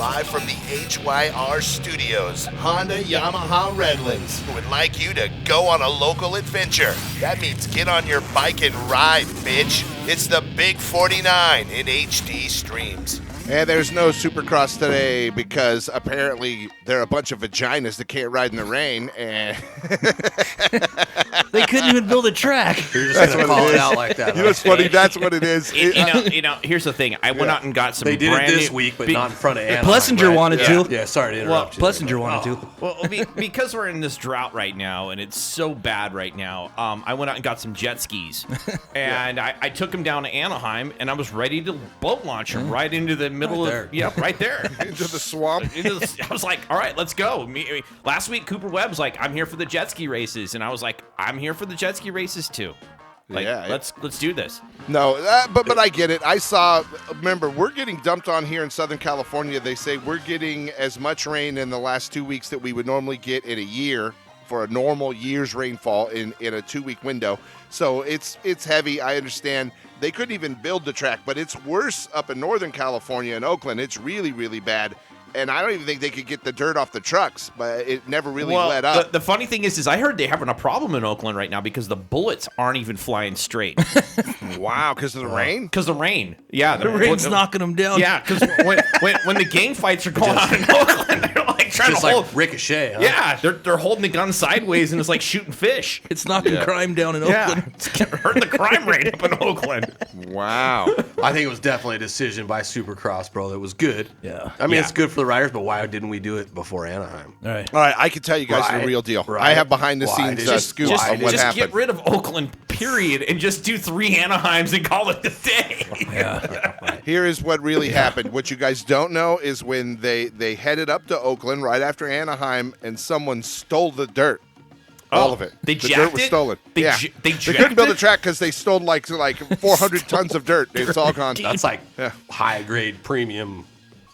Live from the HYR Studios, Honda Yamaha Redlands would like you to go on a local adventure. That means get on your bike and ride, bitch. It's the Big 49 in HD streams. And there's no Supercross today because apparently there are a bunch of vaginas that can't ride in the rain, and they couldn't even build a track. You're just going to call it out like that. You know what's funny? That's what it is. Here's the thing. I went out and got some. They did brand it this new, week, but not in front of Anaheim. Plessinger right? wanted to. Yeah, sorry to interrupt you. Plessinger wanted to. Well, because we're in this drought right now, and it's so bad right now, I went out and got some jet skis, and I took them down to Anaheim, and I was ready to boat launch them right into the middle Right of there. right there. Into the swamp. I was like, all right, let's go. Last week, Cooper Webb's like, I'm here for the jet ski races, and I was like, I'm here for the jet ski races too. Like, Yeah, let's do this. No, but I get it. I saw. Remember, we're getting dumped on here in Southern California. They say we're getting as much rain in the last 2 weeks that we would normally get in a year for a normal year's rainfall in a 2-week window. So it's heavy. I understand. They couldn't even build the track, but it's worse up in Northern California and Oakland. It's really, really bad. And I don't even think they could get the dirt off the trucks, but it never really let up. The funny thing is I heard they're having a problem in Oakland right now because the bullets aren't even flying straight. Wow, because of the rain? Because the rain. Yeah. The rain's knocking them down. Yeah, because when the gang fights are going on in Oakland, they're like trying Just to like hold. ricochet, huh? Yeah, they're holding the gun sideways and it's like shooting fish. It's knocking crime down in Yeah, Oakland. it's hurting the crime rate up in Oakland. Wow. I think it was definitely a decision by Supercross, bro. That was good. Yeah. I mean, Yeah. it's good for the riders, but why didn't we do it before Anaheim? All right. All right, I can tell you guys the Right, real deal. right. I have behind the Why scenes did you- scoop just- of what Just happened. get rid of Oakland, period, and just do 3 Anaheims and call it a day. Here is what really happened. What you guys don't know is when they headed up to Oakland right after Anaheim, and someone stole the dirt. All of it. They the jacked dirt was it? stolen. They yeah. j- they They jacked couldn't build a it? track because they stole like 400 tons of dirt. It's all gone. That's like Yeah. high grade premium,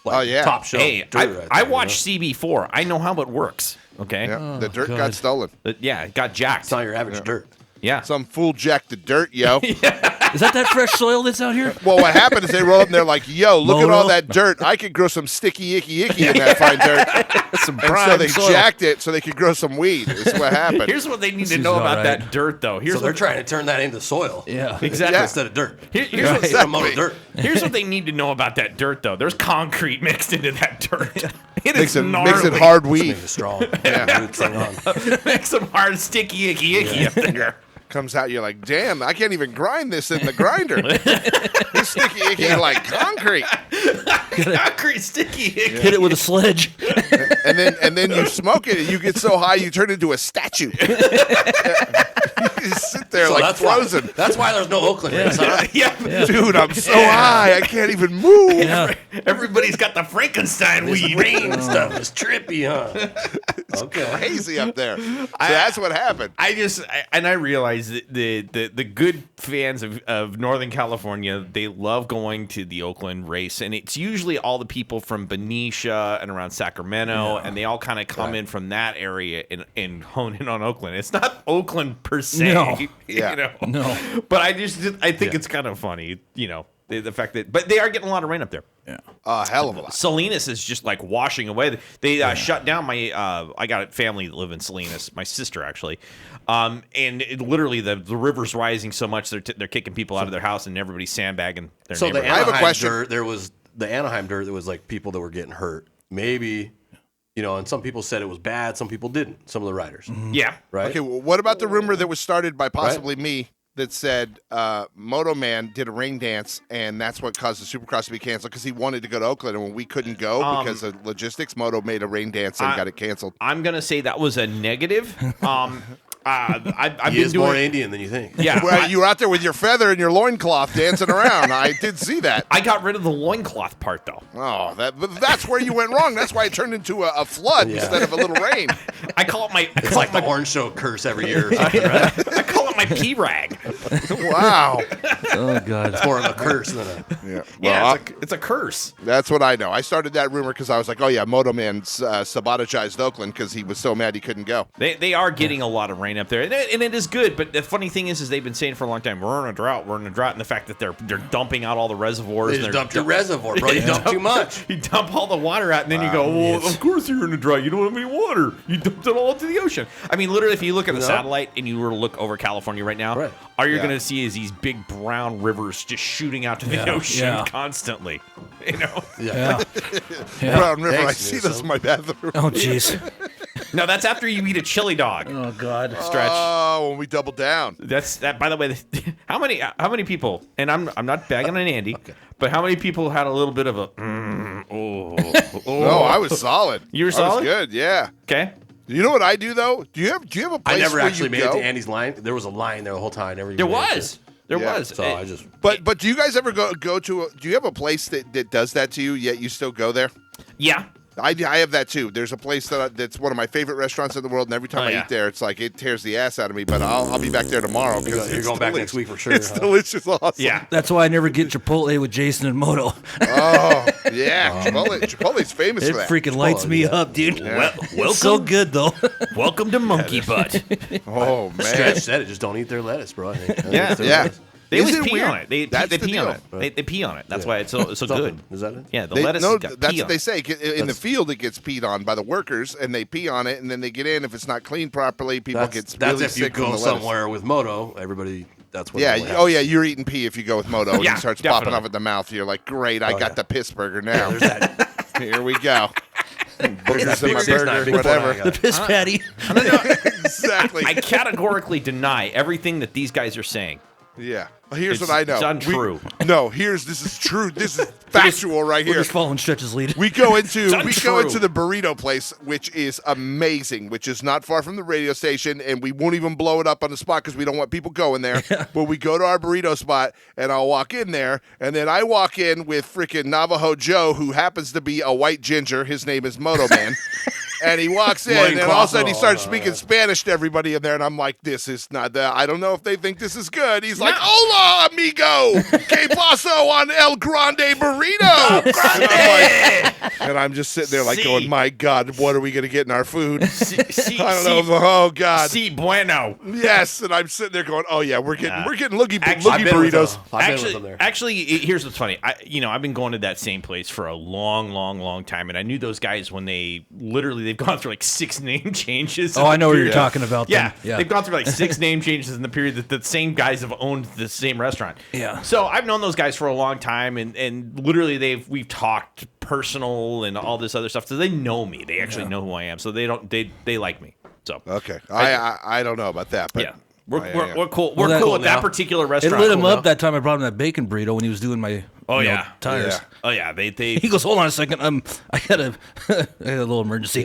like Oh, yeah. top shelf Hey, dirt. right there, I you watched know? CB4. I know how it works. Okay. Yeah, the dirt God. got stolen. Yeah, it got jacked. It's not your average dirt. Yeah. Some fool jacked the dirt, yo. Is that fresh soil that's out here? Well, what happened is they roll up and they're like, yo, look at Moto? all that dirt. I could grow some sticky, icky in that fine dirt. Some And so prime they soil. jacked it so they could grow some weed. Is what happened. Here's what they need to Seems know all about right. that dirt, though. Here's So they're what, trying to turn that into soil. Yeah. Exactly. Yeah. Instead of dirt. Here's what- Instead of moto dirt. Here's what they need to know about that dirt, though. There's concrete mixed into that dirt. It Makes is makes it gnarly. hard Make weed. it strong. Yeah. Root thing on. Makes them hard, sticky, icky up there. Comes out, you're like, damn, I can't even grind this in the grinder. It's sticky, icky like concrete. Concrete, sticky, icky. Hit it with a sledge. And then you smoke it, and you get so high you turn into a statue. You just sit there So like that's frozen. Why, that's why there's no Oakland race, huh? Yeah. Dude, I'm so high, I can't even move. Yeah. Everybody's got the Frankenstein This weed. rain stuff is trippy, huh? Okay. Crazy up there. So that's what happened. I realize that the good fans of Northern California, they love going to the Oakland race, and it's usually all the people from Benicia and around Sacramento, and they all kind of come in from that area and hone in on Oakland. It's not Oakland per se, No. Yeah. you know. No. But I think it's kind of funny, you know, the fact that, but they are getting a lot of rain up there. Yeah. Hell of a lot. Salinas is just like washing away. They shut down my. I got a family that live in Salinas. My sister actually, and literally the river's rising so much they're kicking people out of their house and everybody's sandbagging their So the neighborhood. I have a Anaheim question. dirt, there was the Anaheim dirt. There was like people that were getting hurt. Maybe, you know, and some people said it was bad. Some people didn't. Some of the riders, Yeah. right? Okay, well, what about the rumor that was started by possibly me that said Moto Man did a ring dance and that's what caused the Supercross to be canceled because he wanted to go to Oakland and when we couldn't go because of logistics, Moto made a rain dance and got it canceled. I'm gonna say that was a negative. I've He been is more doing. Indian than you think. Yeah. Well, you were out there with your feather and your loincloth dancing around. I did see that. I got rid of the loincloth part though. Oh, but that's where you went wrong. That's why it turned into a flood Yeah. instead of a little rain. I call it my. It's like the orange show curse every year. I call it my pee rag. Wow. Oh God. It's more of a curse than a. Yeah. Yeah, Well, it's a curse. that's what I know. I started that rumor because I was like, oh, yeah, Moto Man sabotagized Oakland because he was so mad he couldn't go. They are getting a lot of rain up there, and it is good. But the funny thing is they've been saying for a long time, we're in a drought, and the fact that they're dumping out all the reservoirs. They and just they're dumped your reservoir, bro. You dumped too much. You dump all the water out, and then you go, well, of course you're in a drought. You don't have any water. You dumped it all into the ocean. I mean, literally, if you look at the satellite and you were to look over California right now, Right. all you're going to see is these big brown rivers just shooting out to the ocean constantly. You know? Yeah. Brown River, Thanks, I see this in my bathroom. Oh jeez. No, that's after you eat a chili dog. Oh God. Stretch. Oh, when we double down. That's that. By the way, how many people? And I'm not bagging on Andy, but how many people had a little bit of a? No, I was solid. You were I solid? was good, yeah. Okay. You know what I do though? Do you have a place I never where actually you made go? it to Andy's line. There was a line there the whole time. I never even There made it was. to- There Yeah. was. So I just. But do you guys ever go to do you have a place that does that to you yet you still go there? Yeah. I have that too. There's a place that's one of my favorite restaurants in the world, and every time I eat there, it's like it tears the ass out of me. But I'll be back there tomorrow because You're going back next week for sure. It's huh? delicious, awesome. Yeah. That's why I never get Chipotle with Jason and Moto. Oh yeah, Chipotle's famous It for that. freaking lights me up, dude. It's so good though. Welcome to Monkey Butt. Oh man, Stretch said it. Just don't eat their lettuce, bro. I think. Yeah. Their yeah. lettuce. They Is always it pee weird? on it. They That's pee the on deal. it. They pee on it. That's why it's so good. Something. Is that it? Yeah, the They- lettuce. no, got that's pee what on they it. say. In the field, it gets peed on by the workers, and they pee on it, and then they get in. If it's not cleaned properly, people That's get really if you sick from go the lettuce. somewhere with Moto. Everybody. That's what. Yeah. really Oh happens. yeah. You're eating pee if you go with Moto, and Yeah, he starts popping definitely. off at the mouth. You're like, great, I got the piss burger now. There's that. Here we go. Boogers in big my 6'9", burger, big whatever. 4'9" guy. The piss patty. Exactly. I categorically deny everything that these guys are saying. Yeah. Here's It's- what I know. it's untrue. This is true. This is factual right We're here. just following Stretch's lead. We go into untrue. the burrito place, which is amazing, which is not far from the radio station, and we won't even blow it up on the spot because we don't want people going there. But we go to our burrito spot, and I'll walk in there, and then I walk in with freaking Navajo Joe, who happens to be a white ginger. His name is Moto Man. And he walks in, and all of a sudden he starts speaking Spanish to everybody in there, and I'm like, this is not that. I don't know if they think this is good. He's like, hola, amigo. Que paso on El Grande Burrito. And I'm just sitting there like going, my God, what are we going to get in our food? I don't know. Oh, God. Si bueno. Yes. And I'm sitting there going, oh, yeah, we're getting looky I've been with burritos. them. I've been with them there. Actually, here's what's funny. I've been going to that same place for a long time, and I knew those guys when they've gone through like 6 name changes. Oh, I know what you're Yeah. talking about. Yeah, Then. they've gone through like 6 name changes in the period that the same guys have owned the same restaurant. Yeah. So I've known those guys for a long time, and literally we've talked personal and all this other stuff. So they know me. They actually know who I am. So they like me. So Okay. I don't know about that, but yeah, we're yeah. cool. Well, We're cool that- with that now. particular It restaurant. lit him Cool up now. that time I brought him that bacon burrito when he was doing my tires. Yeah. Oh yeah, they He goes, hold on a second. I had a little emergency.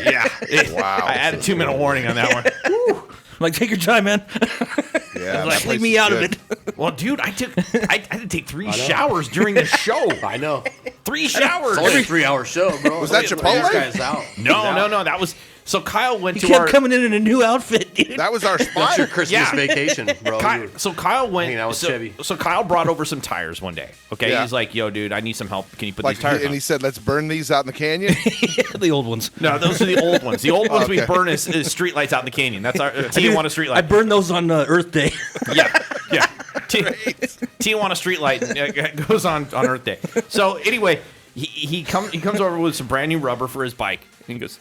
yeah. Wow. I had a 2-minute warning on that one. I'm like, take your time, man. Yeah, that Leave place me is out of good. it. Well, dude, I had to take 3 showers during the show. I know. 3 showers. It's only a 3-hour show, bro. Was that These Chipotle? guys out. No. That was so. Kyle went He to kept our. coming in a new outfit, dude. That was our That's spot. your Christmas Yeah. vacation, bro. So Kyle went. hanging out with so, Chevy. so Kyle brought over some tires one day. Okay, Yeah. he's like, "Yo, dude, I need some help. Can you put Like, these tires and on?" he said, let's burn these out in the canyon. The old ones. No, those are the old ones. The old ones we Okay. burn is streetlights out in the canyon. That's our Tijuana streetlight. I burned those on Earth Day. Yeah. Tijuana streetlight goes on Earth Day. So anyway, he comes over with some brand new rubber for his bike, and he goes,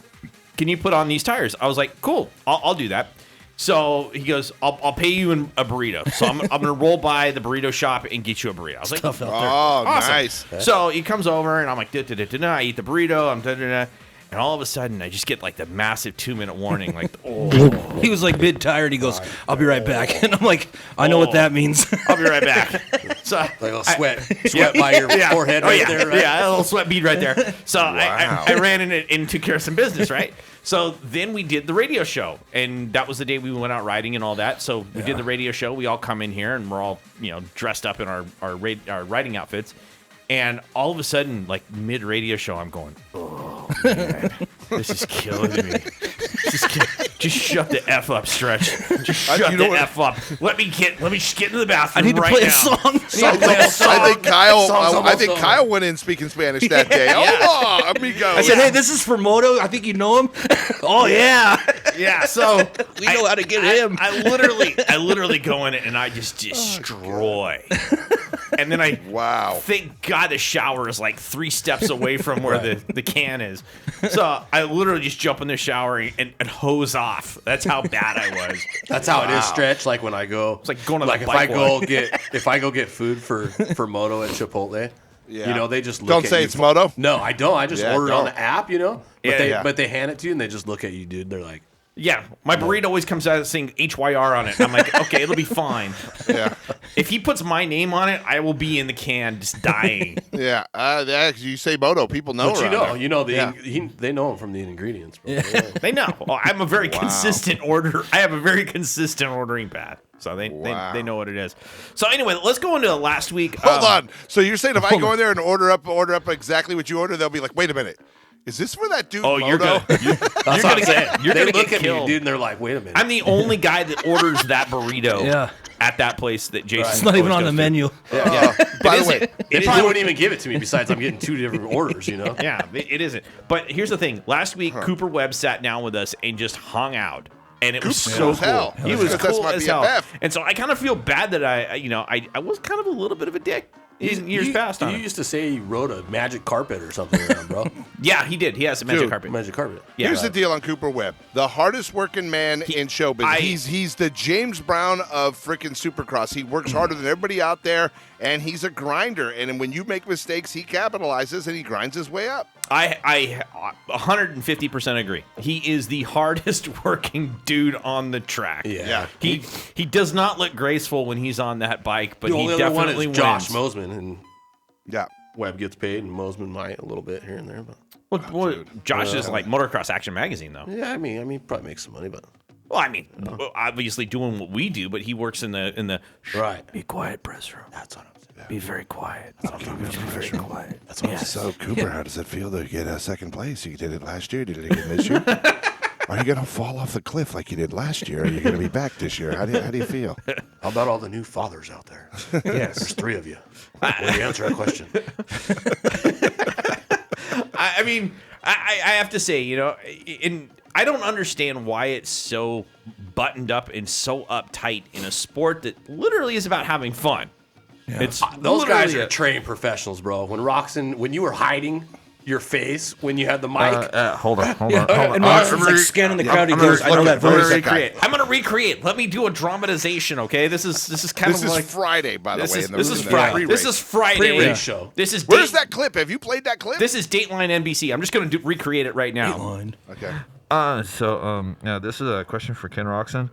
"Can you put on these tires?" I was like, "Cool, I'll do that." So he goes, "I'll pay you in a burrito." So I'm gonna roll by the burrito shop and get you a burrito. I was like, Tough out there. Oh, Awesome. nice. So he comes over and I'm like, I eat the burrito. And all of a sudden, I just get like the massive 2-minute warning, like, oh, He was like mid-tired. He goes, I'll be right back. And I'm like, I know what that means. I'll be right back. So Like a little sweat by your forehead oh, right yeah. there, right? Yeah, a little sweat bead right there. So Wow. I ran in it and took care of some business, right? So then we did the radio show, and that was the day we went out riding and all that. So we did the radio show. We all come in here, and we're all dressed up in our riding outfits. And all of a sudden, like mid radio show, I'm going, oh man, this is killing me. Just shut the F up, Stretch. Just shut you know the what- F up. Let me just get into the I bathroom need to right play now. a song. I think Kyle. Song's I almost think over. Kyle went in speaking Spanish that day. Hola, amigo. I said, hey, this is for Moto. I think you know him. Oh, yeah. Yeah, so We know how to get him. I literally go in it and I just destroy. And then I Wow. thank God the shower is like 3 steps away from where the can is. So I literally just jump in the shower and hose off. That's how bad I was. That's how it is, Stretch. Like when I go, it's like going to like the if I bike go walk. get food for Moto at Chipotle. Yeah. You know, they just look Don't at say you it's Moto. No, I don't. I just Yeah, order it on don't. the app. You know, Yeah. but they hand it to you and they just look at you, dude. They're like, Yeah, my burrito always comes out saying HYR on it. I'm like, okay, it'll be fine. Yeah. If he puts my name on it, I will be in the can just dying. Yeah. You say Moto, people know. but around you there. know, Yeah. they know him from the ingredients. Bro. They know. Oh, I'm a very consistent order. I have a very consistent ordering pad. So they know what it is. So anyway, let's go into last week. Hold on. So you're saying if I go in there and order up exactly what you order, they'll be like, wait a minute, is this for that dude? Oh, Moto? you're gonna That's what gonna I'm saying. you're They gonna look get at killed. me, dude, and they're like, wait a minute. I'm the only guy that orders that burrito Yeah. at that place that Jason. It's not even always on the goes to. menu. By It the way, isn't. they It probably isn't. wouldn't even give it to me. Besides, I'm getting 2 different orders. You know. Yeah, it isn't. But here's the thing. Last week, Cooper Webb sat down with us and just hung out. And it was Cooper's so cool as cool. hell. He That's was because that's cool my as hell. BFF. And so I kind of feel bad that I was kind of a little bit of a dick in years past on You it. used to say he rode a magic carpet or something around, bro. Yeah, he did. He has a magic Dude, carpet. Magic carpet. Yeah. Here's the deal on Cooper Webb. The hardest working man in showbiz. He's the James Brown of freaking Supercross. He works harder than everybody out there, and he's a grinder. And when you make mistakes, he capitalizes and he grinds his way up. I 150% agree. He is the hardest working dude on the track. Yeah. He does not look graceful when he's on that bike, but The he only other one definitely is Josh wins. Mosman, and Yeah. Webb gets paid, and Mosman might a little bit here and there. But Well, Josh is like Motocross Action Magazine, though. yeah, I mean, probably makes some money, but Well, I mean, obviously doing what we do, but he works in the right. Be quiet press room. That's what I'm saying. Be very quiet. Be very quiet. That's what I'm saying. So, Cooper, how does it feel to get second place? You did it last year. Did it again this year? Are you going to fall off the cliff like you did last year? Are you going to be back this year? How do you feel? How about all the new fathers out there? Yes, there's 3 of you. Will you answer that question? I mean, I have to say, I don't understand why it's so buttoned up and so uptight in a sport that literally is about having fun. It's Those guys literally are trained professionals, bro. When you were hiding your face when you had the mic, hold on. And Roxon's like scanning the crowd. He goes, I know that I'm gonna voice. recreate. I'm gonna recreate. Let me do a dramatization, okay? This is kind This of is like Friday, by the way. this is in the Friday. pre-race. This is Friday. Pre-race show. This is Where's that clip? Have you played that clip? This is Dateline NBC. I'm just gonna recreate it right now. Line. Okay. Yeah, this is a question for Ken Roxon.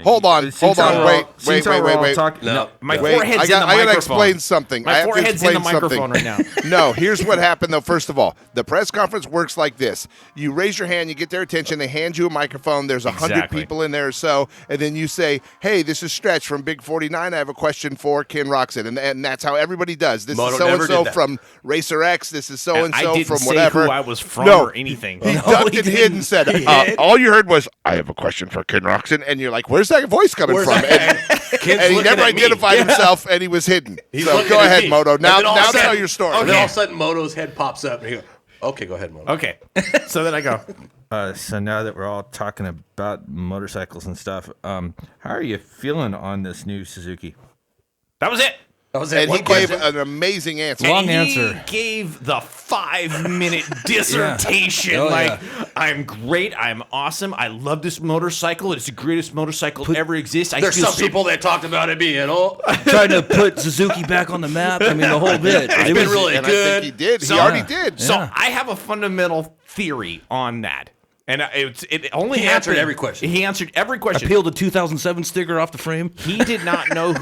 Hold on. Since Hold on. we're all- since Wait. we're all talking- No. My Wait, forehead's I got in the to microphone. explain something. My I have to forehead's in the explain microphone something. right now. No, here's what happened, though. First of all, the press conference works like this. You raise your hand, you get their attention, they hand you a microphone. There's 100 Exactly. people in there or so, and then you say, hey, this is Stretch from Big 49. I have a question for Ken Roxon. And that's how everybody does. This Moto is never so-and-so did that. from Racer X. This is And I so-and-so didn't from say whatever. who I was from No, or anything. He ducked and hid and said, all you heard was, I have a question for Ken Roxon. And you're like, where's that voice coming from? And he never identified himself, and he was hidden. He's So looking go at ahead, me. Moto. And Now then all of a tell sudden- your story. And then all of a sudden, Moto's head pops up, and he goes, "Okay, go ahead, Moto." Okay. So then I go. So now that we're all talking about motorcycles and stuff, how are you feeling on this new Suzuki? That was it. That was it. And he One gave question. an amazing answer. Long And he answer. gave the 5-minute dissertation. Oh, like, yeah. I'm great. I'm awesome. I love this motorcycle. It's the greatest motorcycle ever exists. I There's feel some so- people that talked about it being Trying to put Suzuki back on the map. I mean, the whole bit. It's It been was- really And good. I think he did. So- he already did. So Yeah. I have a fundamental theory on that. And it only He answered happened- every question. He answered every question. Peeled the 2007 sticker off the frame. He did not know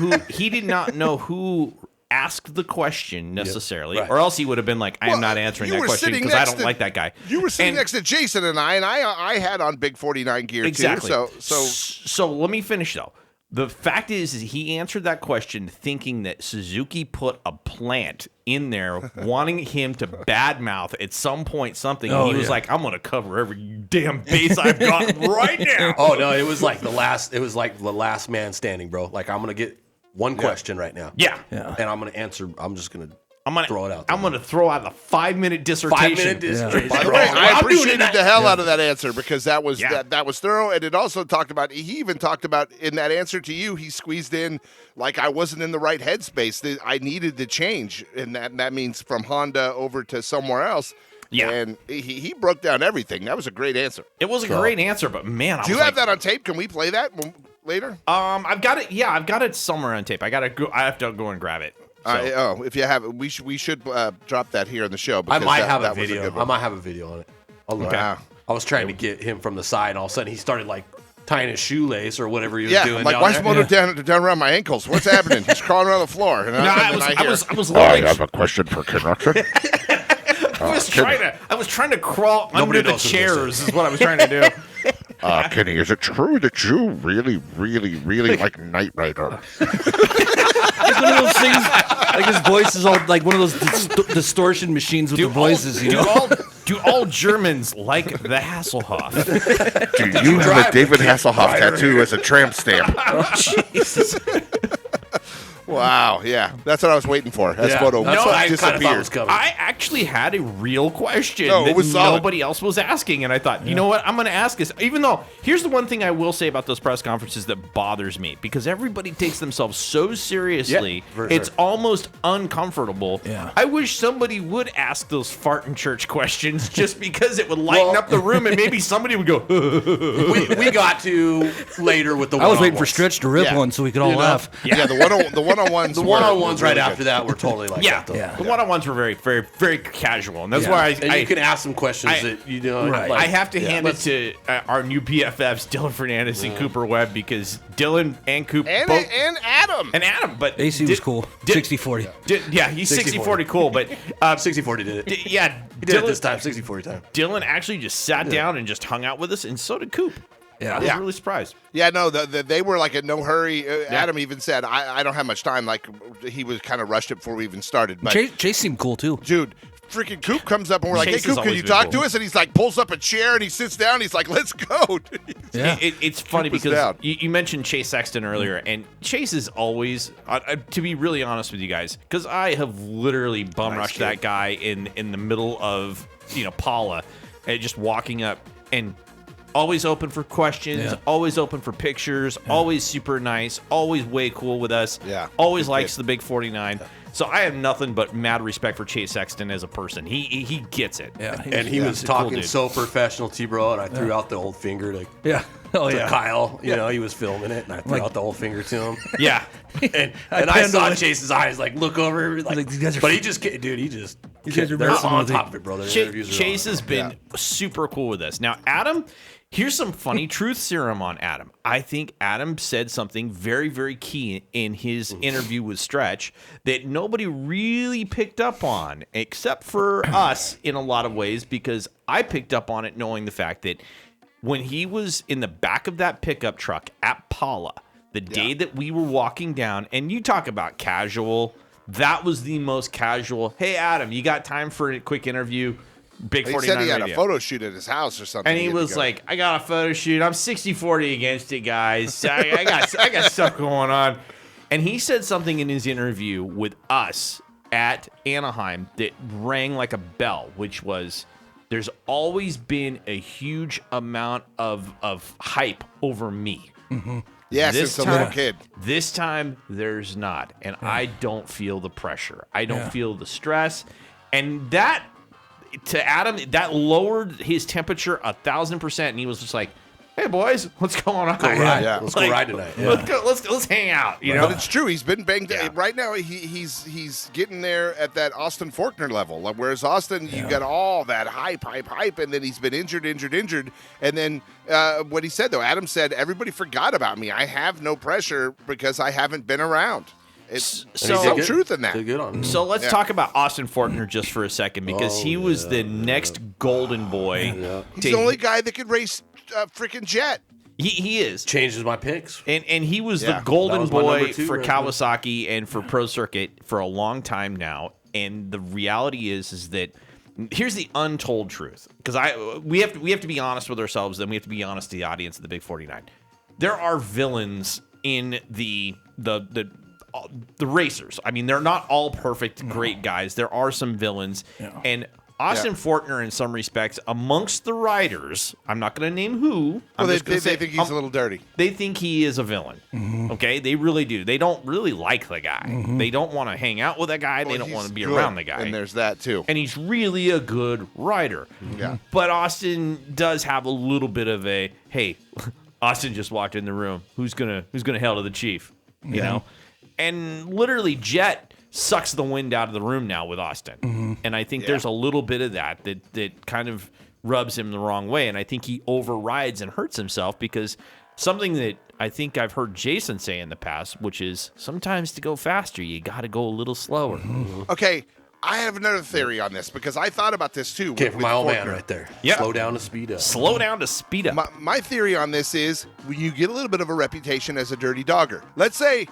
who asked the question necessarily, Right. or else he would have been like, I am Well, not answering you that were question sitting because I next don't to- like that guy. You were sitting And- next to Jason and I had on Big 49 gear Exactly. too. So So let me finish though. The fact is he answered that question thinking that Suzuki put a plant in there, wanting him to badmouth at some point something. And he was like, I'm going to cover every damn base I've got right now. Oh no, it was like the last man standing, bro. Like I'm gonna get one question right now. Yeah. And I'm gonna answer. I'm just gonna throw it out there. I'm going to throw out the 5-minute dissertation. 5-minute dissertation. By the bro. way, I I'm doing appreciated it. the hell out of that answer because that was Yeah. that was thorough, and it also talked about. He even talked about in that answer to you, he squeezed in like I wasn't in the right headspace. That I needed to change, and that means from Honda over to somewhere else. Yeah. And he broke down everything. That was a great answer. It was a great answer, but man, I Do you was have like, that on tape? Can we play that later? I've got it. Yeah, I've got it somewhere on tape. I have to go and grab it. So. If you have it, we should drop that here in the show. I Because might that, have a that was video. good I one. might have a video on it. I'll look. Wow. I was trying to get him from the side, and all of a sudden he started like tying his shoelace or whatever he was Yeah, doing. like down why's there. Moto down around my ankles? What's happening? He's crawling around the floor. And No, then I hear, was literally a question for Ken Ruxin. I was trying to crawl Nobody under the knows who this chairs. Is what I was trying to do. Kenny, is it true that you really, really, really like Knight Rider? Like one of those things, like his voice is all like one of those distortion machines with the voices, you know? Do all Germans like the Hasselhoff? Do you have a David Hasselhoff tattoo as a tramp stamp? Jesus. Wow, yeah, that's what I was waiting for. That's Moto that's what I kind of thought disappeared. was coming. I actually had a real question No, it that was solid. nobody else was asking, and I thought, you know what, I'm going to ask this. Even though, here's the one thing I will say about those press conferences that bothers me, because everybody takes themselves so seriously, for it's sure. almost uncomfortable. Yeah. I wish somebody would ask those fart in church questions just because it would lighten up the room, and maybe somebody would go, we got to later with the. I was waiting for one-on-ones. Stretch to rip Yeah. one so we could all You know? laugh. Yeah, the one-on-ones. The one-on-ones right after that were totally like yeah, that. Though. Yeah. the one-on-ones were very, very, very casual, and that's Yeah. why And you can ask some questions that you know. Right. Like, I have to hand it to our new BFFs, Dylan Fernandez and Cooper Webb, because Dylan and Coop and both, Adam. and Adam, but AC was cool. 60-40. Yeah, he's 60-40 60-40 cool, but 60-40 did it. yeah, He did it this time. 60-40 time. Dylan actually just sat down and just hung out with us, and so did Coop. Yeah. I was Yeah. really surprised. Yeah, no, they were like in no hurry. Adam even said, I don't have much time. Like, he was kind of rushed it before we even started. But, Chase seemed cool, too. dude, freaking Coop comes up and we're like, Chase hey, has Coop, can always you been talk cool. to us? And he's like, pulls up a chair and he sits down. He's like, let's go. Yeah. It's funny was because down. you mentioned Chase Sexton earlier, and Chase is always, to be really honest with you guys, because I have literally bum rushed that guy in the middle of Paula, and just walking up and always open for questions, Yeah. always open for pictures, always super nice, always way cool with us. Yeah. always likes the big 49. So I have nothing but mad respect for Chase Sexton as a person. He gets it. Yeah. And he was he's a cool talking dude. so professional, T-Bro, and I threw out the old finger to Yeah. Oh, to yeah. Kyle. You know, he was filming it, and I threw out the whole finger to him. Yeah. And I panned saw away. Chase's eyes like look over, like, like, these guys are but he just, dude, he just, guys are they're messing on with top it. of it, brother. Chase has been super cool with us. Now, Adam, here's some funny truth serum on Adam. I think Adam said something very, very key in his interview with Stretch that nobody really picked up on, except for us in a lot of ways, because I picked up on it knowing the fact that when he was in the back of that pickup truck at Paula, the day that we were walking down, and you talk about casual, that was the most casual. Hey, Adam, you got time for a quick interview? Big He 49 said he had radio. a photo shoot at his house or something. And he had to was go. like, I got a photo shoot. I'm 60-40 against it, guys. I got stuff going on. And he said something in his interview with us at Anaheim that rang like a bell, which was, there's always been a huge amount of hype over me. yeah, this since a little time- kid. This time, there's not. And I don't feel the pressure. I don't feel the stress. And that, to Adam, that lowered his temperature 1,000%. And he was just like, hey, boys, what's going on? Yeah. Let's go ride tonight. Yeah. Let's go. Let's hang out. You know, But it's true. He's been banged right now. He's getting there at that Austin Faulkner level. Like, whereas Austin, you got all that hype, and then he's been injured, and then what he said though, Adam said, everybody forgot about me. I have no pressure because I haven't been around. It's So- some Good. truth in that. Did good on him. So let's Yeah. talk about Austin Faulkner just for a second, because he was the next golden boy. He's the only guy that could race freaking jet. He is. Changes my picks. And he was Yeah, the golden that was my boy number two for right there. Kawasaki and for Pro Circuit for a long time now. And the reality is that here's the untold truth, because we have to be honest with ourselves, and we have to be honest to the audience of the Big 49. There are villains in the racers. I mean, they're not all perfect, great guys. There are some villains, and Austin Fortner, in some respects, amongst the riders, I'm not going to name who. Well, I'm just gonna they say, think he's a little dirty. they think he is a villain. Okay, they really do. They don't really like the guy. They don't want to hang out with that guy. They don't He's want to be good, around the guy. And there's that too. And he's really a good rider. Yeah. But Austin does have a little bit of a, hey, Austin just walked in the room. Who's gonna hail to the chief? You know? And literally Jet sucks the wind out of the room now with Austin. And I think there's a little bit of that kind of rubs him the wrong way. And I think he overrides and hurts himself, because something that I think I've heard Jason say in the past, which is sometimes to go faster, you got to go a little slower. Okay, I have another theory on this, because I thought about this too. Came with from my old man Fortner. right there. Yeah. Slow down to speed up. Slow down to speed up. My theory on this is when you get a little bit of a reputation as a dirty dogger. Let's say,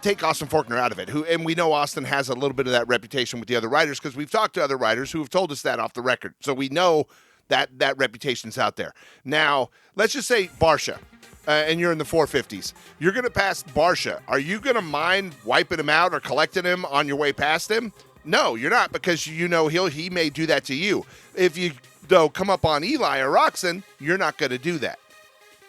take Austin Forkner out of it, and we know Austin has a little bit of that reputation with the other riders, because we've talked to other riders who have told us that off the record. So we know that reputation's out there. Now, let's just say Barsha, and you're in the 450s. You're going to pass Barsha. Are you going to mind wiping him out or collecting him on your way past him? No, you're not, because you know he may do that to you. If you, though, come up on Eli or Roxon, you're not going to do that.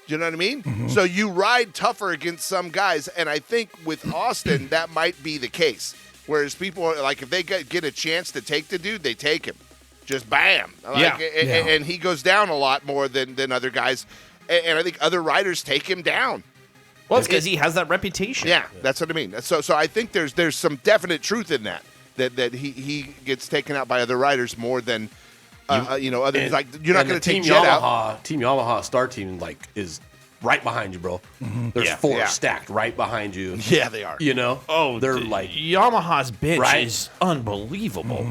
Do you know what I mean? So you ride tougher against some guys, and I think with Austin, that might be the case. Whereas people are like, if they get a chance to take the dude, they take him. Just bam. Like, and he goes down a lot more than other guys. And I think other riders take him down. Well, it's because he has that reputation. Yeah, that's what I mean. So I think there's some definite truth in that he gets taken out by other riders more than others. Like, you're not going to take Jet out. Team Yamaha Star Team is right behind you, bro. There's four Yeah. stacked right behind you. Yeah, they are. You know? Oh, they're the like Yamaha's bench Right? is unbelievable.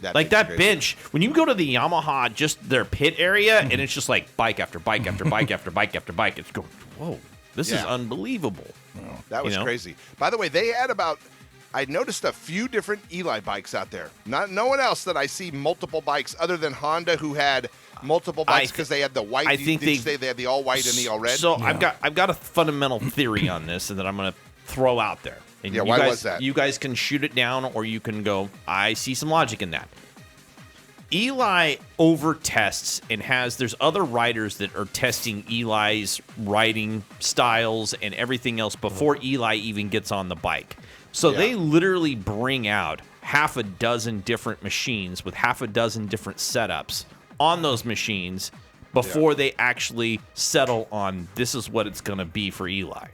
Like thing's that crazy. bench, when you go to the Yamaha, just their pit area, and it's just like bike after bike after bike after bike after bike. It's going, whoa, this is Yeah. unbelievable. That was You know? crazy. By the way, they had I noticed a few different Eli bikes out there. No one else that I see multiple bikes other than Honda, who had multiple bikes because they had the white. I think did you say they had the all white and the all red? So I've got a fundamental theory on this, and that I'm going to throw out there. And Yeah, you why guys, was that? You guys can shoot it down, or you can go, I see some logic in that. Eli over-tests and there's other riders that are testing Eli's riding styles and everything else before Eli even gets on the bike. So they literally bring out half a dozen different machines with half a dozen different setups on those machines before they actually settle on this is what it's going to be for Eli.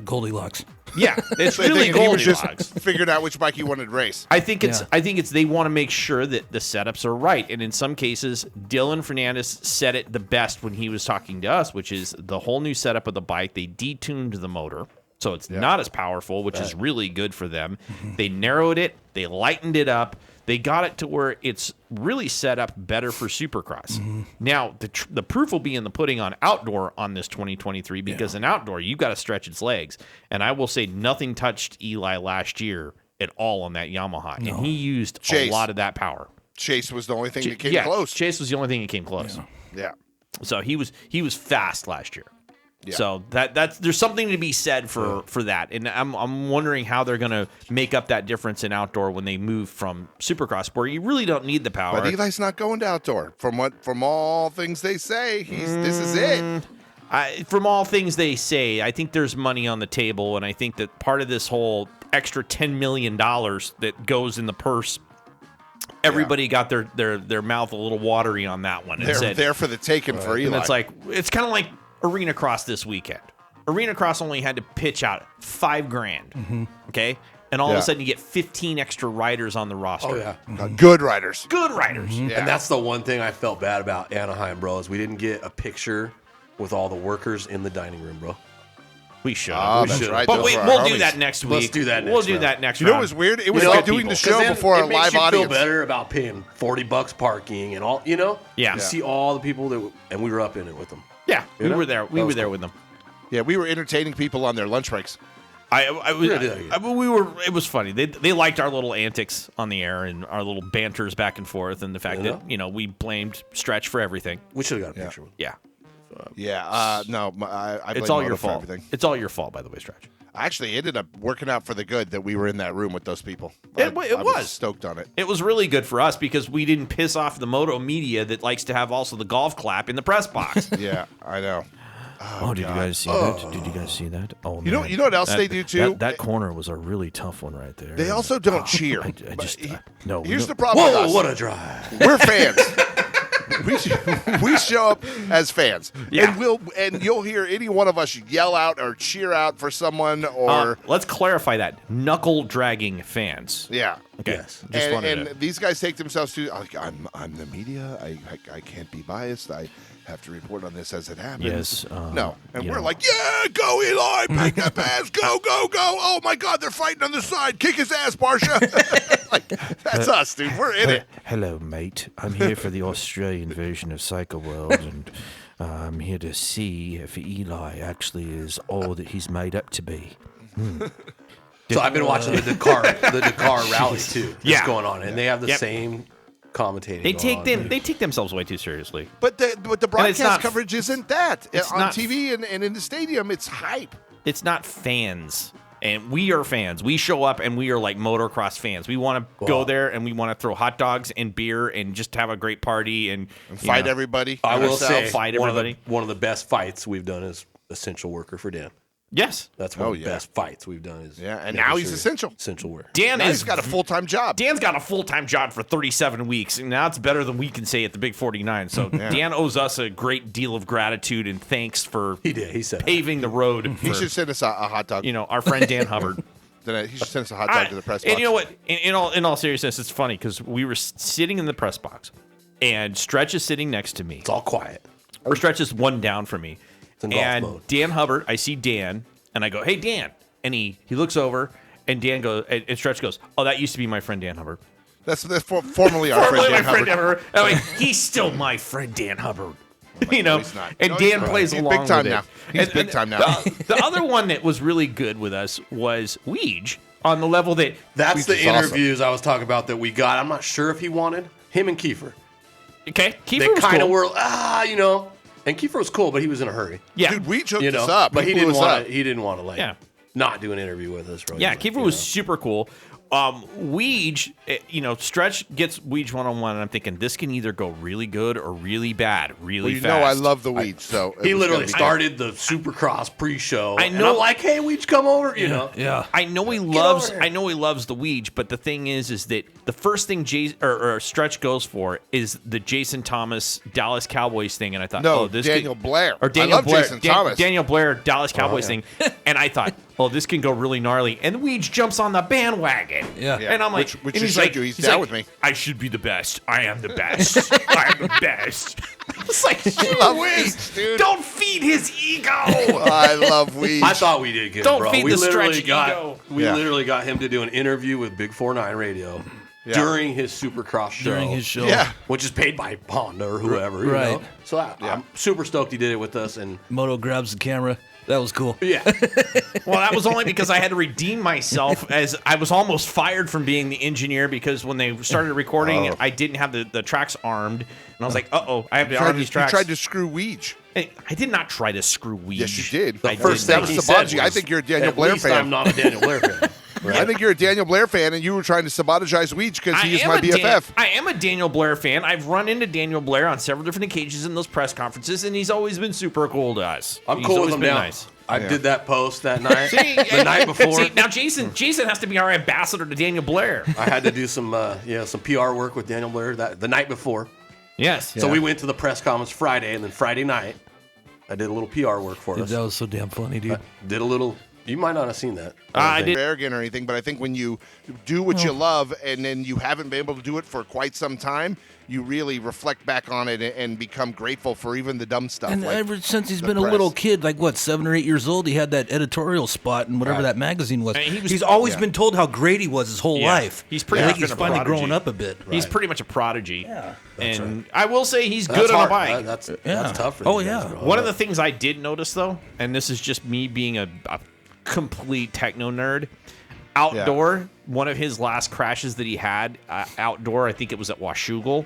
Goldilocks. Yeah, it's So I really think he was Goldilocks. just figuring out which bike he wanted to race. I think it's they want to make sure that the setups are right. And in some cases, Dylan Fernandez said it the best when he was talking to us, which is the whole new setup of the bike. They detuned the motor, so it's not as powerful, which is really good for them. They narrowed it, they lightened it up. They got it to where it's really set up better for Supercross. Now, the proof will be in the pudding on outdoor on this 2023, because in outdoor, you got to stretch its legs. And I will say nothing touched Eli last year at all on that Yamaha. And he used Chase. a lot of that power. Chase was the only thing that came close. Chase was the only thing that came close. Yeah. So he was fast last year. Yeah. So that's there's something to be said for that, and I'm wondering how they're going to make up that difference in outdoor when they move from Supercross, where you really don't need the power. But Eli's not going to outdoor. From all things they say, this is it. From all things they say, I think there's money on the table, and I think that part of this whole extra $10 million that goes in the purse, everybody got their mouth a little watery on that one. And They're said, there for the taking for Eli. and it's kind of like Arena Cross this weekend. Arena Cross only had to pitch out $5,000. Okay. And all of a sudden you get 15 extra riders on the roster. Oh yeah. Good riders. Good riders. Yeah. And that's the one thing I felt bad about Anaheim, bro, is we didn't get a picture with all the workers in the dining room, bro. We should. Oh, We that's should. right. But Those are our we'll do homies. that next week. Let's do that We'll next do round. that next You know round. what was weird? It was You know, like doing the show before a it makes live you audience. feel better about paying $40 parking and all. Yeah. You see all the people and we were up in it with them. Yeah, we know? were there. We That were was there cool. with them. Yeah, we were entertaining people on their lunch breaks. We were. It was funny. They liked our little antics on the air and our little banters back and forth, and the fact Yeah. that we blamed Stretch for everything. We should have got a picture with them. Yeah, Yeah, no, I blame it's all Moto your for fault. everything. It's all your fault, by the way, Stretch. Actually, it ended up working out for the good that we were in that room with those people. It I was. stoked on it. It was really good for us because we didn't piss off the moto media that likes to have also the golf clap in the press box. Yeah, I know. Oh, did you guys see that? Did you guys see that? Oh, You know- man. you know what else they do, too? That corner was a really tough one right there. They also don't cheer. I But just he- no. Here's no. the problem with Whoa, us. what a drive. We're fans. we show up as fans, Yeah. and you'll hear any one of us yell out or cheer out for someone or Let's clarify that. Knuckle dragging fans. yeah. Okay. Yes. Just And, wanted and to. these guys take themselves to like I'm the media. I can't be biased. I have to report on this as it happens. Yes, no. And you we're know. like, yeah, go Eli, make that pass, go. Oh my God, they're fighting on the side. Kick his ass, Barsha. Like that's us, dude. We're in it. Hello, mate. I'm here for the Australian version of Psycho World, and I'm here to see if Eli actually is all that he's made up to be. So I've been watching the Dakar rally too. That's Yeah. going on, and they have the Yep. same commentating. They going take on. they take themselves way too seriously. But the it's broadcast not- coverage isn't that it's on not- TV and in the stadium. It's hype. It's not fans. And we are fans. We show up and we are like motocross fans. We want to go there and we want to throw hot dogs and beer and just have a great party and you Fight know. everybody. I will Ourselves. say fight one of everybody. one of the best fights we've done is Essential Worker for Dan. Yes. That's one Oh, of the yeah. best fights we've done. Is Yeah, and making now he's sure essential. Essential Worker. Dan Now is he's got a full-time job. Dan's got a full-time job for 37 weeks, and now it's better than we can say at the Big 49. So Dan owes us a great deal of gratitude and thanks for He did. He said. paving the road He for, should send us a hot dog. our friend Dan Hubbard. He should send us a hot dog to the press box. And you know what? In all seriousness, it's funny because we were sitting in the press box, and Stretch is sitting next to me. It's all quiet. Or Stretch is one down from me. in golf And mode. Dan Hubbard, I see Dan, and I go, "Hey, Dan," and he looks over, and Dan goes, and Stretch goes, "Oh, that used to be my friend Dan Hubbard." That's formerly our friend Formerly Dan my friend Hubbard. Dan Hubbard. I'm like, he's still my friend Dan Hubbard. No, he's not. And No, he's Dan not. plays He's along big time with it. now. He's big time now. The other one that was really good with us was Weege on the level that That's Which the is awesome. interviews I was talking about that we got. I'm not sure if he wanted him and Kiefer. okay, Kiefer They was kind of cool. were, And Kiefer was cool, but he was in a hurry. Yeah, Dude, we hooked You know, us up. but he blew didn't us want up. to. He didn't want to like Yeah. not do an interview with us. Really. yeah, Like, Kiefer you was know. super cool. Weege, Stretch gets Weege one-on-one, and I'm thinking this can either go really good or really bad, really Well, you fast. know I love the weeds, so it He was literally gonna be- started the Supercross pre-show. I and know- I'm like, hey, Weege, come over. You know. Yeah. I know he over loves. here. I know he loves the Weege, but the thing is that the first thing or Stretch goes for is the Jason Thomas Dallas Cowboys thing, and I thought, No, oh, this Daniel could, Blair. or I Daniel love Blair, Jason Thomas. Daniel Blair Dallas Cowboys thing, and I thought, oh, this can go really gnarly, and Weege jumps on the bandwagon, Yeah. and I'm like, Which and you he's should like, do. He's down with me. I should be the best. I am the best. I am the best. It's like, love whiz, Weege, dude. don't feed his ego. I love weeds. I thought we did good, Don't bro. feed we the literally Stretch got ego. we Yeah. literally got him to do an interview with Big 49 Radio during his Supercross show. During his show. Yeah. Which is paid by Honda or whoever, you Right. know? So I'm super stoked he did it with us, and Moto grabs the camera. That was cool. yeah, Well, that was only because I had to redeem myself as I was almost fired from being the engineer because when they started recording, I didn't have the tracks armed. And I was like, uh-oh, I have to arm these You tracks. tried to screw Weege. I did not try to screw Weege. Yes, you did. I first did thing That he was said Sabaji. I was, think you're a Daniel at Blair least fan. I'm not a Daniel Blair fan. I think you're a Daniel Blair fan, and you were trying to sabotage Weege because he is my BFF. I am a Daniel Blair fan. I've run into Daniel Blair on several different occasions in those press conferences, and he's always been super cool to us. I'm He's cool with always him been now. nice. I did that post that night, See, the night before. See, now Jason has to be our ambassador to Daniel Blair. I had to do some PR work with Daniel Blair the night before. Yes. So we went to the press conference Friday, and then Friday night, I did a little PR work for us. That was so damn funny, dude. Did a little You might not have seen that. I did. arrogant or anything, but I think when you do what you love and then you haven't been able to do it for quite some time, you really reflect back on it and become grateful for even the dumb stuff. And like ever since he's the been a press. little kid, like what, 7 or 8 years old, he had that editorial spot in whatever that magazine was. And he was- he's always been told how great he was his whole Yeah. life. He's pretty I much think he's been a finally prodigy. growing up a bit. He's pretty much a prodigy. Yeah. And I will say he's That's good on a hard. bike. That's tough for Oh, these guys, yeah. bro. One of the things I did notice, though, and this is just me being a complete techno nerd, outdoor, one of his last crashes that he had outdoor, I think it was at Washougal,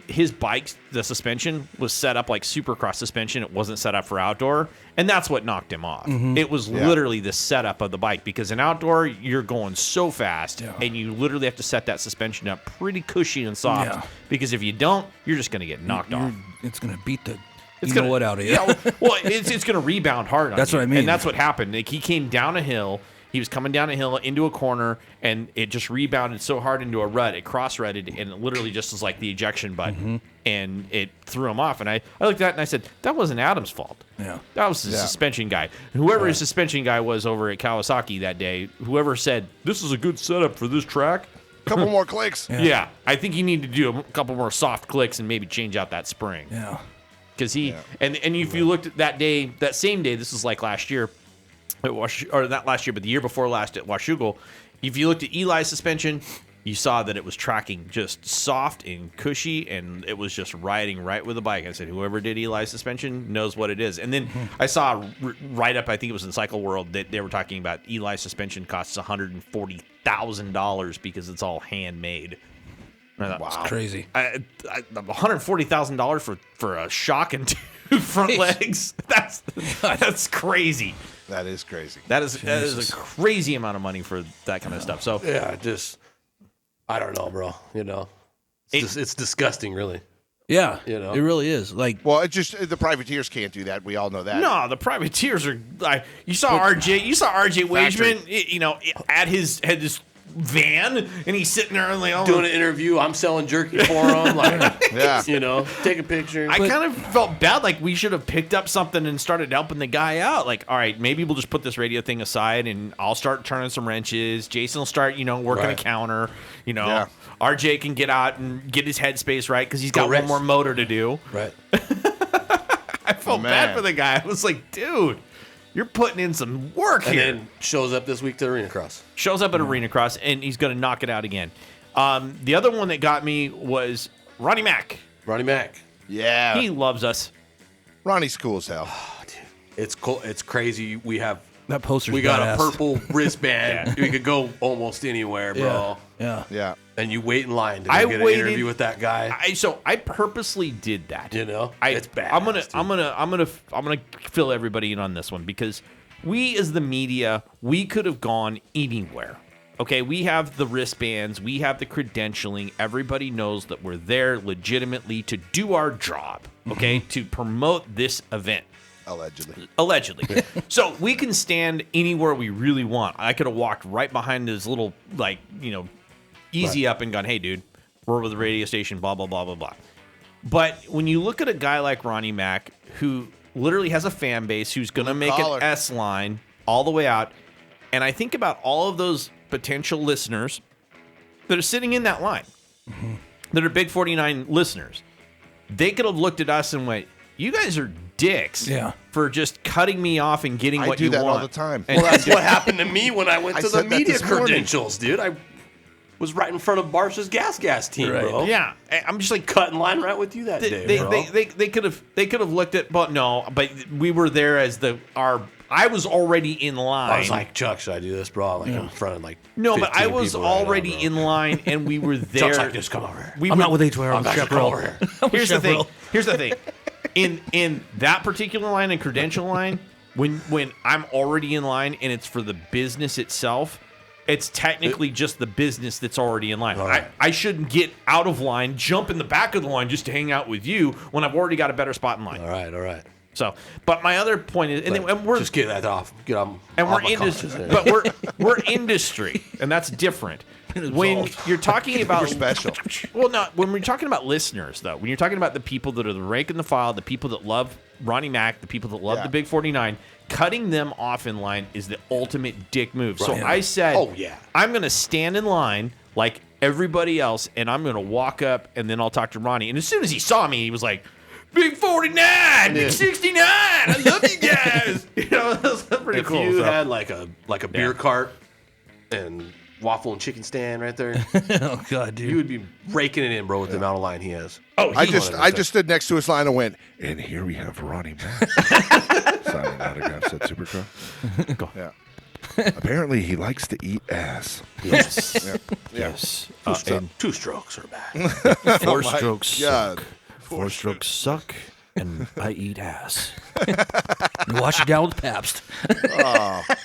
his bike, the suspension was set up like Supercross suspension. It wasn't set up for outdoor, and that's what knocked him off. It was literally the setup of the bike, because in outdoor, you're going so fast, and you literally have to set that suspension up pretty cushy and soft, Yeah. because if you don't, you're just going to get knocked off. It's going to beat the It's you gonna, know what out of you. Yeah, well, it's going to rebound hard on That's you. what I mean. And that's what happened. Like, he came down a hill. He was coming down a hill into a corner, and it just rebounded so hard into a rut. It cross-rutted, and it literally just was like the ejection button, and it threw him off. And I looked at it, and I said, that wasn't Adam's fault. Yeah. That was the suspension guy. Whoever his suspension guy was over at Kawasaki that day, whoever said, this is a good setup for this track, couple more clicks. yeah, I think you need to do a couple more soft clicks and maybe change out that spring. Yeah. Because and if you looked at that day, that same day, this was like last year, or not last year, but the year before last at Washougal, if you looked at Eli's suspension, you saw that it was tracking just soft and cushy, and it was just riding right with the bike. I said, whoever did Eli's suspension knows what it is. And then I saw right up, I think it was in Cycle World, that they were talking about Eli's suspension costs $140,000 because it's all handmade. Wow, It's crazy. $140,000 for a shock and two front legs. That's crazy. That is crazy. That is a crazy amount of money for that kind of stuff. So Yeah, I don't know, bro. You know, it's disgusting, really. Yeah. You know? It really is. Like, Well, it just the privateers can't do that. We all know that. no, the privateers are like you saw RJ Wageman, you know, at his van, and he's sitting there and like Doing an interview, I'm selling jerky for him. Like, Yeah. you know, take a picture. I kind of felt bad, like we should have picked up something and started helping the guy out. Like, all right, maybe we'll just put this radio thing aside, and I'll start turning some wrenches. Jason will start, working a Right. counter. Yeah. RJ can get out and get his headspace right because he's got Correct. one more motor to do. right. I felt Man. bad for the guy. I was like, dude, you're putting in some work And here. then shows up this week to Arena Cross. Shows up at Arena Cross, and he's going to knock it out again. The other one that got me was Ronnie Mack. Ronnie Mack. Yeah. He loves us. Ronnie's cool as hell. It's cool. It's crazy. We got that poster's a badass. purple wristband. We could go almost anywhere, bro. Yeah. Yeah. And you wait in line to I go get waited- an interview with that guy. I purposely did that. You know, It's bad. I'm gonna fill everybody in on this one because we as the media, we could have gone anywhere. Okay, we have the wristbands, we have the credentialing. Everybody knows that we're there legitimately to do our job. Okay, to promote this event. Allegedly. So we can stand anywhere we really want. I could have walked right behind this little, easy up and gone, hey, dude, we're with the radio station, blah, blah, blah, blah, blah. But when you look at a guy like Ronnie Mack, who literally has a fan base, who's going to make collar. an S line all the way out, and I think about all of those potential listeners that are sitting in that line, that are Big 49 listeners, they could have looked at us and went, you guys are dicks for just cutting me off and getting I what do you that want. all the time. Well, that's what happened to me when I went I to the said that media this morning. credentials, dude. I was right in front of Barsha's gas team, bro. Yeah, I'm just like, Cut in line right with you that day, bro. they could have looked at, but we were there as I was already in line. I was like, Chuck, should I do this, bro? Like, I'm in front of like no, but I 15 was people right now, already bro. in line, and we were there. Chuck's like, just come over here. I'm not with H-Wire. I'm I'm not gonna come over here. Here's the thing. In that particular line and credential line, when I'm already in line and it's for the business itself, it's technically just the business that's already in line. Right. I shouldn't get out of line, jump in the back of the line just to hang out with you when I've already got a better spot in line. All right. So, but my other point is, and we're just get that off. Get on. and off we're my conscience industry, there. but we're industry, and that's different. When you're talking about We're special. well, not when we're talking about listeners, though. When you're talking about the people that are the rank and the file, the people that love Ronnie Mack, the people that love Yeah. the Big 49, cutting them off in line is the ultimate dick move. So Right. I said, Oh, yeah. I'm going to stand in line like everybody else, and I'm going to walk up, and then I'll talk to Ronnie. And as soon as he saw me, he was like, Big 49, Big 69, I love you guys. You know, that's pretty If cool. you So- had like a beer cart and waffle and chicken stand right there, Oh God, dude. you would be raking it in, bro, with the amount of line he has. oh, I he- just stood next to his line and went, And here we have Ronnie Mack signing autographs at Supercross. Yeah. Apparently, he likes to eat ass. Yes. Yes. Two strokes are bad. Four strokes God. suck. Four strokes suck, and I eat ass. Wash it down with Pabst.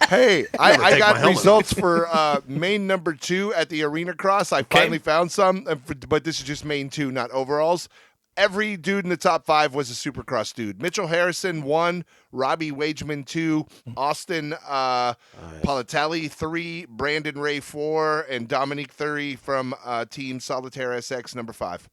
Hey, I take my got helmet results for main number 2 at the Arena Cross. I finally found some, but this is just main 2, not overalls. Every dude in the top 5 was a Supercross dude. Mitchell Harrison 1, Robbie Wageman 2, Austin Politelli 3, Brandon Ray 4, and Dominique 30 from Team Solitaire SX number 5.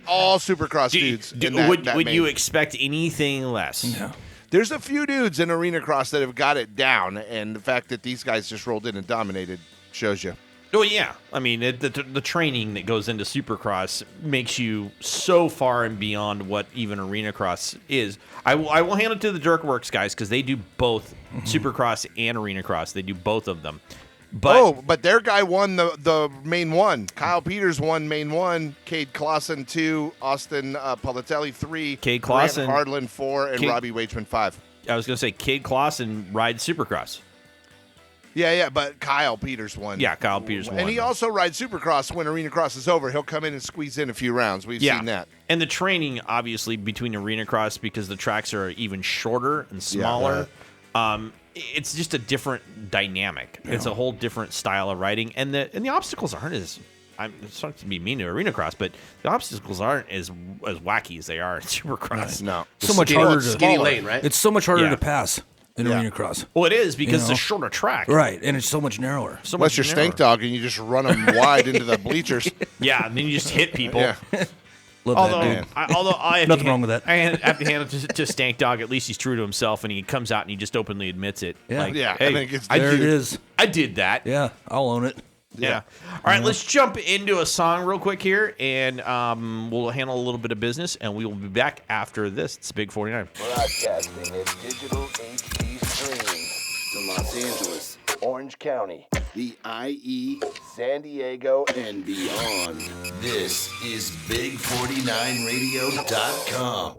All Supercross dudes. in that would main. you expect anything less? No. There's a few dudes in Arena Cross that have got it down, and the fact that these guys just rolled in and dominated shows you. Oh yeah, I mean the training that goes into Supercross makes you so far and beyond what even Arena Cross is. I will hand it to the Jerkworks guys because they do both Supercross and Arena Cross. They do both of them. But But their guy won the main 1. Kyle Peters won main 1. Cade Clausen 2. Austin Politelli 3. Cade Grant Clausen- Hardland 4. And Cade- Robbie Wageman 5. I was gonna say Cade Clausen rides Supercross. Yeah, but Kyle Peters won. Yeah, Kyle Peters won. And he also rides Supercross when Arena Cross is over. He'll come in and squeeze in a few rounds. We've seen that. And the training, obviously, between Arena Cross because the tracks are even shorter and smaller. It's just a different dynamic. It's a whole different style of riding, and the obstacles aren't as. I'm sorry to be mean to Arena Cross, but the obstacles aren't as wacky as they are in Supercross. No. So much Skinny- harder to. skinny lane, right? It's so much harder Yeah. to pass in Yeah. Arena Cross. Well, it is because it's know? a shorter track. Right, and it's so much narrower. So Unless much you're narrower. Stank Dog and you just run them wide into the bleachers. Yeah, and then you just hit people. Yeah. Love Although, that, dude. although I have Nothing to wrong with that. I have to hand it to Stank Dog. At least he's true to himself, and he comes out and he just openly admits it. Yeah. Like, Yeah, hey, I think it's I There it did- is. I did that. Yeah, I'll own it. Yeah. All right, let's jump into a song real quick here, and we'll handle a little bit of business, and we will be back after this. It's Big 49. Broadcasting in digital HD streams to Los Angeles, Orange County, the IE, San Diego, and beyond. This is Big49Radio.com.